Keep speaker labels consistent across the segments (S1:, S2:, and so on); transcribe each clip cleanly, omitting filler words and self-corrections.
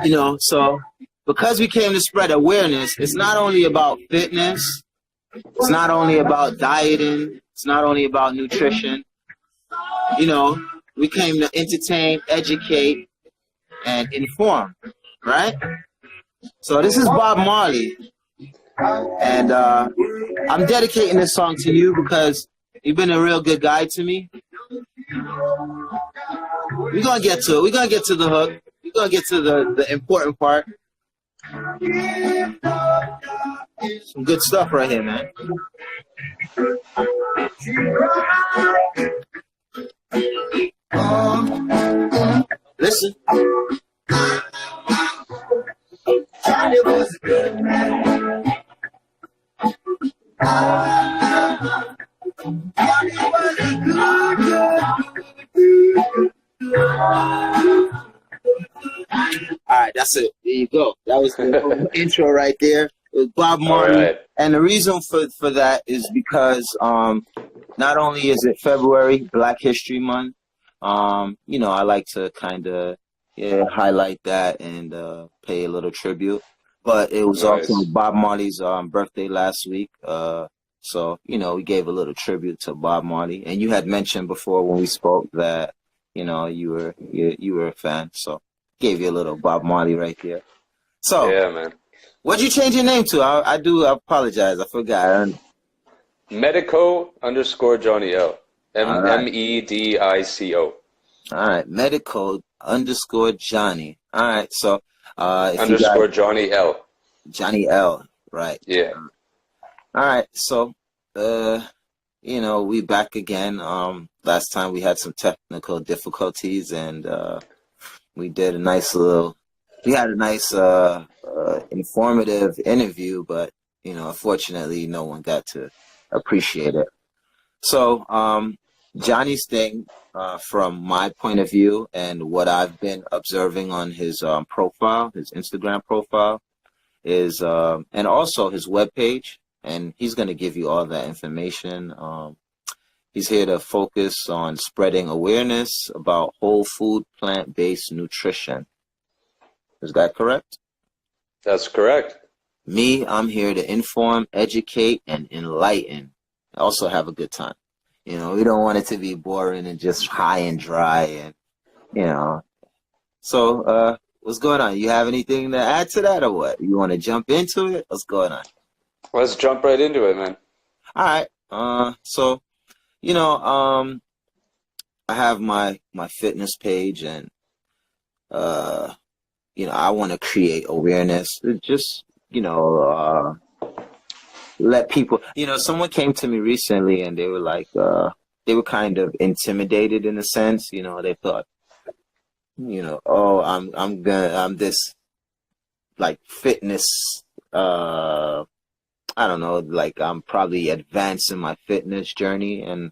S1: You know, so because we came to spread awareness, it's not only about fitness, it's not only about dieting, it's not only about nutrition. You know, we came to entertain, educate, and inform, right? So this is Bob Marley, and I'm dedicating this song to you because you've been a real good guy to me. We're gonna get to it. We're gonna get to the hook. We're gonna get to the important part. Some good stuff right here, man. Listen. Johnny was a good man. Johnny was a good. All right, that's it. There you go. That was the intro right there. It was Bob Marley. Right. And the reason for that is because not only is it February, Black History Month, you know, I like to kind of highlight that and pay a little tribute. But it was also Bob Marley's birthday last week. So, you know, we gave a little tribute to Bob Marley. And you had mentioned before when we spoke that, you know, you were a fan. So gave you a little Bob Marley right there. So,
S2: yeah, man.
S1: What'd you change your name to? I apologize. I forgot.
S2: Medico_Johnny L. MEDICO.
S1: All right. Medico_Johnny. All right. So,
S2: Johnny L.
S1: Johnny L. Right.
S2: Yeah.
S1: All right. So, you know, we back again. Last time we had some technical difficulties and, we had a nice informative interview, but you know, unfortunately no one got to appreciate it. So Johnny's thing, from my point of view and what I've been observing on his profile, his Instagram profile, is and also his webpage, and he's going to give you all that information. He's here to focus on spreading awareness about whole food, plant-based nutrition. Is that correct?
S2: That's correct.
S1: Me, I'm here to inform, educate, and enlighten. Also have a good time. You know, we don't want it to be boring and just high and dry and, you know. So, what's going on? You have anything to add to that or what? You want to jump into it? What's going on?
S2: Let's jump right into it, man.
S1: All right. So, you know, I have my fitness page and, you know, I want to create awareness. Just, you know, let people, you know, someone came to me recently and they were like, they were kind of intimidated in a sense, you know, they thought, you know, oh, I'm this like fitness, I don't know, like I'm probably advanced in my fitness journey. And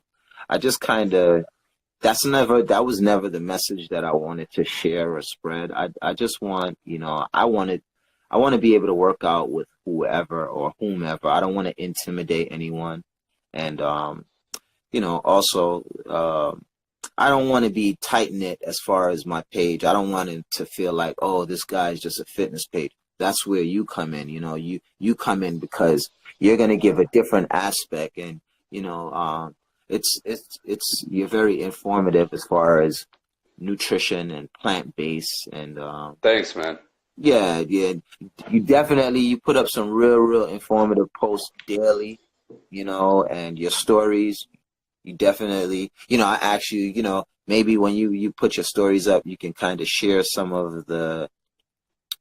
S1: I just kind of, that was never the message that I wanted to share or spread. I just want, you know, I want to be able to work out with whoever or whomever. I don't want to intimidate anyone. And, you know, also, I don't want to be tight-knit as far as my page. I don't want it to feel like, oh, this guy's just a fitness page. That's where you come in. You know, you come in because you're going to give a different aspect. And, you know, it's you're very informative as far as nutrition and plant-based. And
S2: thanks, man.
S1: Yeah. You put up some real informative posts daily, you know, and your stories. You definitely, you know, I ask you, you know, maybe when you put your stories up, you can kind of share some of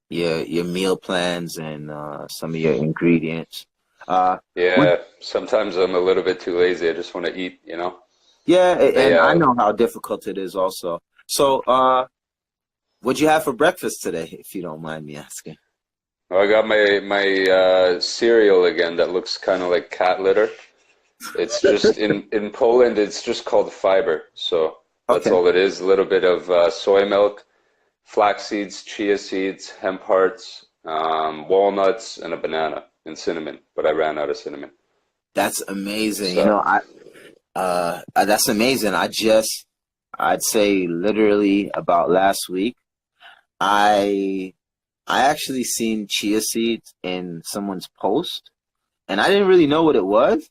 S1: your meal plans and some of your ingredients.
S2: Sometimes I'm a little bit too lazy. I just want to eat, you know.
S1: Yeah, and I know how difficult it is also. So, what'd you have for breakfast today, if you don't mind me asking?
S2: Well, I got my cereal again that looks kind of like cat litter. It's just in Poland, it's just called fiber. So that's all it is. A little bit of soy milk, flax seeds, chia seeds, hemp hearts, walnuts, and a banana and cinnamon. But I ran out of cinnamon. That's
S1: amazing. So, you know, that's amazing. I I'd say literally about last week. I I actually seen chia seeds in someone's post, and I didn't really know what it was.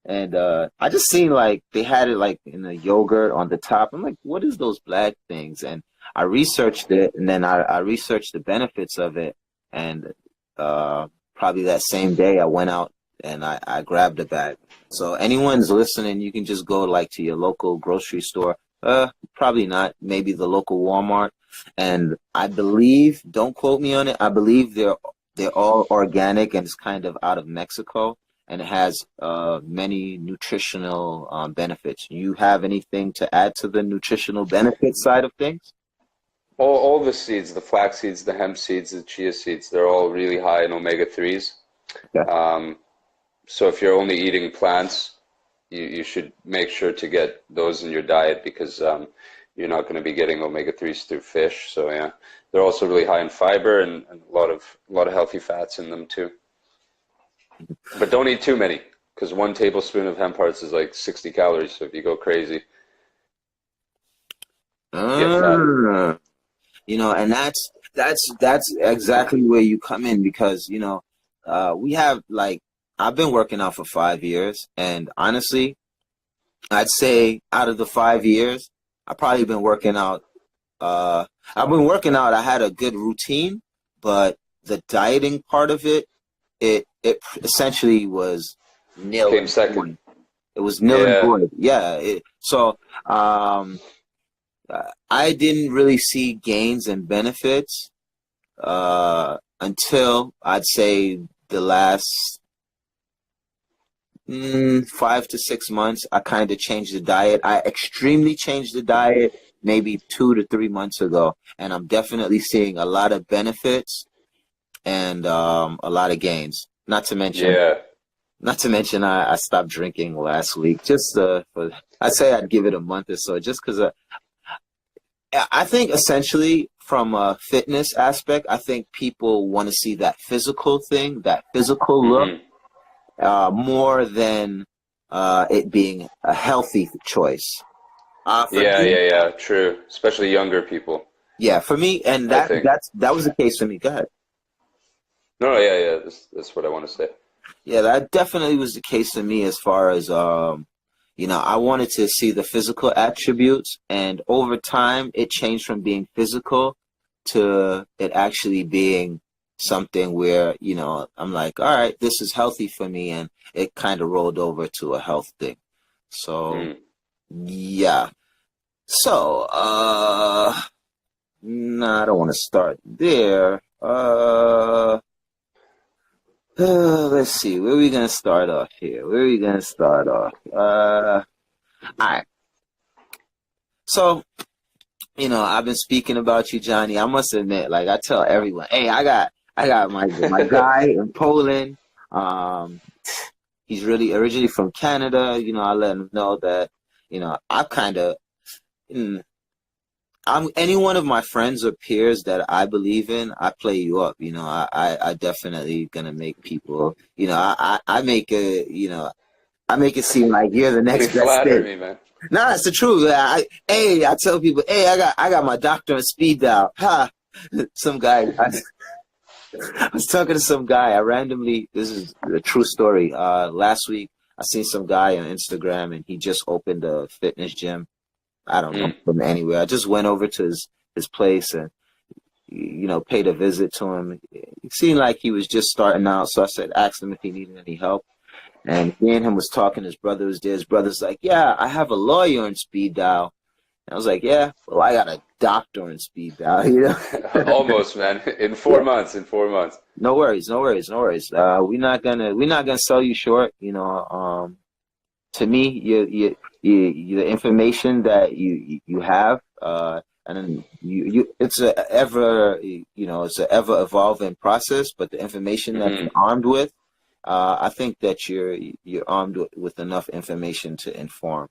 S1: And I just seen like they had it like in a yogurt on the top. I'm like, what is those black things? And I researched it, and then I researched the benefits of it. And probably that same day, I went out and I grabbed a bag. So anyone's listening, you can just go like to your local grocery store. Probably not. Maybe the local Walmart. And I believe, don't quote me on it. I believe they're all organic and it's kind of out of Mexico and it has many nutritional benefits. You have anything to add to the nutritional benefits side of things?
S2: All the seeds, the flax seeds, the hemp seeds, the chia seeds, they're all really high in omega-3s.
S1: Yeah.
S2: So if you're only eating plants, you should make sure to get those in your diet because you're not going to be getting omega-3s through fish. So yeah, they're also really high in fiber and a lot of healthy fats in them too. But don't eat too many because 1 tablespoon of hemp hearts is like 60 calories. So if you go crazy, you get fat.
S1: And that's exactly where you come in because we have like I've been working out for 5 years, and honestly, I'd say out of the 5 years, I've probably been working out. I've been working out. I had a good routine, but the dieting part of it essentially was nil
S2: Came
S1: and
S2: second.
S1: void. It was nil and
S2: Yeah.
S1: void. Yeah. I didn't really see gains and benefits until I'd say the last 5 to 6 months. I kind of changed the diet. I extremely changed the diet maybe 2 to 3 months ago, and I'm definitely seeing a lot of benefits and a lot of gains.
S2: Yeah.
S1: Not to mention, I stopped drinking last week. Just I'd say I'd give it a month or so, just because I think essentially from a fitness aspect, I think people want to see that physical thing, that physical look,
S2: Hmm.
S1: more than it being a healthy choice. For
S2: Yeah,
S1: me,
S2: yeah, yeah. True. Especially younger people,
S1: yeah, for me, and
S2: I think.
S1: that was the case for me. Go ahead.
S2: No, no, yeah, yeah. That's what I want to say.
S1: Yeah, that definitely was the case for me as far as I wanted to see the physical attributes, and over time, it changed from being physical to it actually being something where, I'm like, all right, this is healthy for me, and it kind of rolled over to a health thing. So,
S2: Mm.
S1: yeah. So, no, I don't want to start there. Let's see, where are we gonna start off here? Where are we gonna start off? All right. So, I've been speaking about you, Johnny. I must admit, like I tell everyone, hey, I got my guy in Poland. Um, he's really originally from Canada. I let him know that, I kind of, I'm any one of my friends or peers that I believe in, I play you up. I definitely gonna make people, I make it, I make it seem like you're the
S2: You
S1: next best
S2: flatter
S1: thing.
S2: me, man.
S1: No, that's the truth. I tell people, hey, I got my doctor on speed dial. Ha! Some guy, I was talking to some guy. I randomly, this is a true story. Last week, I seen some guy on Instagram, and he just opened a fitness gym. I don't know
S2: Mm.
S1: from anywhere. I just went over to his place and paid a visit to him. It seemed like he was just starting out, so I asked him if he needed any help. And me and him was talking. His brother was there. His brother's like, "Yeah, I have a lawyer on speed dial." And I was like, "Yeah, well, I got a doctor on speed dial."
S2: Almost, man. In four
S1: Yeah.
S2: months. In 4 months.
S1: No worries, no worries, no worries. We're not gonna sell you short. To me, the information that you have, and then it's a ever evolving process. But the information that you're
S2: Hmm.
S1: armed with, I think that you're armed with enough information to inform.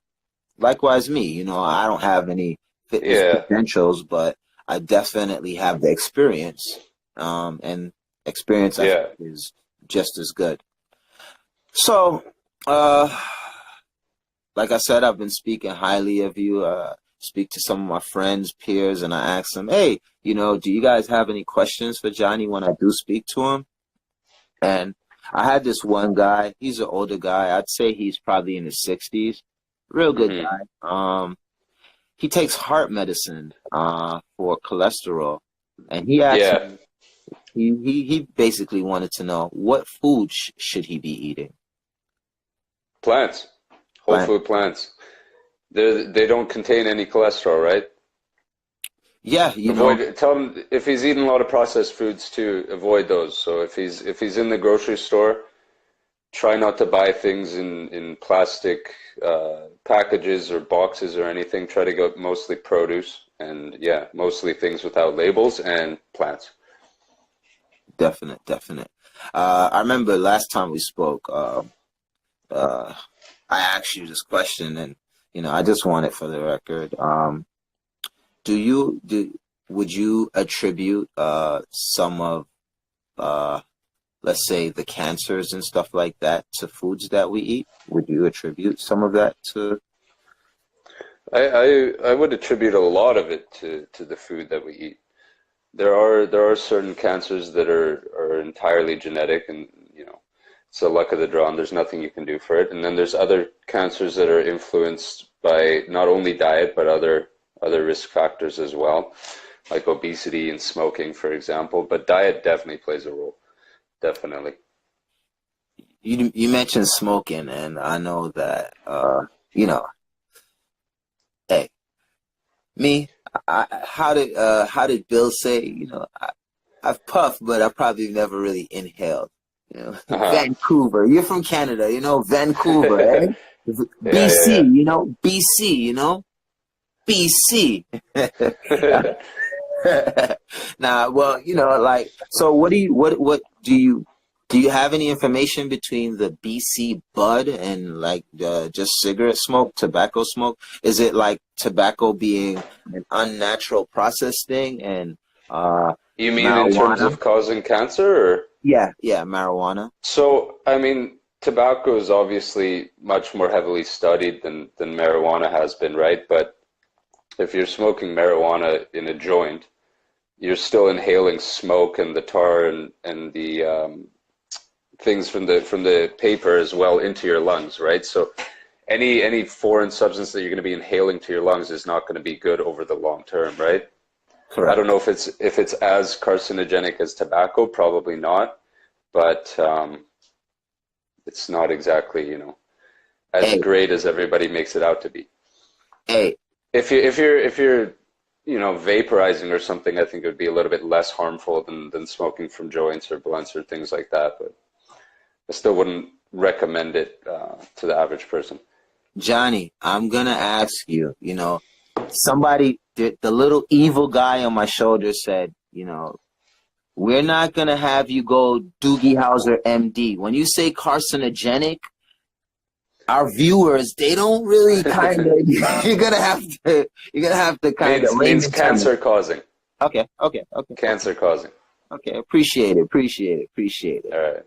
S1: Likewise, me, I don't have any fitness
S2: Yeah.
S1: credentials, but I definitely have the experience, and experience I think
S2: Yeah.
S1: is just as good. So, uh, like I said, I've been speaking highly of you. speak to some of my friends, peers, and I ask them, hey, do you guys have any questions for Johnny when I do speak to him? And I had this one guy, he's an older guy. I'd say he's probably in his 60s. Real good
S2: Hmm.
S1: guy. He takes heart medicine for cholesterol. And he asked
S2: Yeah,
S1: me, he basically wanted to know what food should he be eating?
S2: plants, whole
S1: Plant.
S2: food plants. They don't contain any cholesterol, right?
S1: Yeah,
S2: Tell him if he's eating a lot of processed foods to avoid those. So if he's in the grocery store, try not to buy things in plastic packages or boxes or anything. Try to go mostly produce and yeah, mostly things without labels and plants.
S1: definite, definite. I remember last time we spoke, uh, I asked you this question, and I just want it for the record. Do you do would you attribute some of uh let's say the cancers and stuff like that to foods that we eat? Would you attribute some of that to?
S2: I would attribute a lot of it to the food that we eat. There are certain cancers that are entirely genetic, and it's the luck of the draw, and there's nothing you can do for it. And then there's other cancers that are influenced by not only diet but other risk factors as well, like obesity and smoking, for example. But diet definitely plays a role, definitely.
S1: You mentioned smoking, and I know that you know, hey, me, how did Bill say? I've puffed, but I probably never really inhaled.
S2: Uh-huh.
S1: Vancouver. You're from Canada, Vancouver, eh?
S2: Yeah,
S1: BC,
S2: yeah,
S1: BC, BC.
S2: yeah.
S1: Nah, well, like, so what do you have any information between the BC bud and like just cigarette smoke, tobacco smoke? Is it like tobacco being an unnatural process thing and
S2: You mean in terms
S1: marijuana?
S2: of causing cancer, or?
S1: Yeah, yeah, marijuana.
S2: So, I mean, tobacco is obviously much more heavily studied than marijuana has been, right? But if you're smoking marijuana in a joint, you're still inhaling smoke and the tar and the things from the paper as well into your lungs, right? So any foreign substance that you're going to be inhaling to your lungs is not going to be good over the long term, right? I don't
S1: Correct.
S2: know if it's as carcinogenic as tobacco, probably not, but it's not exactly, as
S1: Hey,
S2: great as everybody makes it out to be.
S1: hey,
S2: If you're vaporizing or something, I think it would be a little bit less harmful than smoking from joints or blunts or things like that. But I still wouldn't recommend it to the average person.
S1: Johnny, I'm gonna ask you, somebody, the little evil guy on my shoulder said, we're not gonna have you go Doogie Howser MD. When you say carcinogenic, our viewers, they don't really kind of, you're gonna have to kind of
S2: Means
S1: layman terms.
S2: cancer causing.
S1: Okay, okay, okay, okay,
S2: Cancer causing.
S1: okay. Appreciate it, appreciate it, appreciate it.
S2: All right.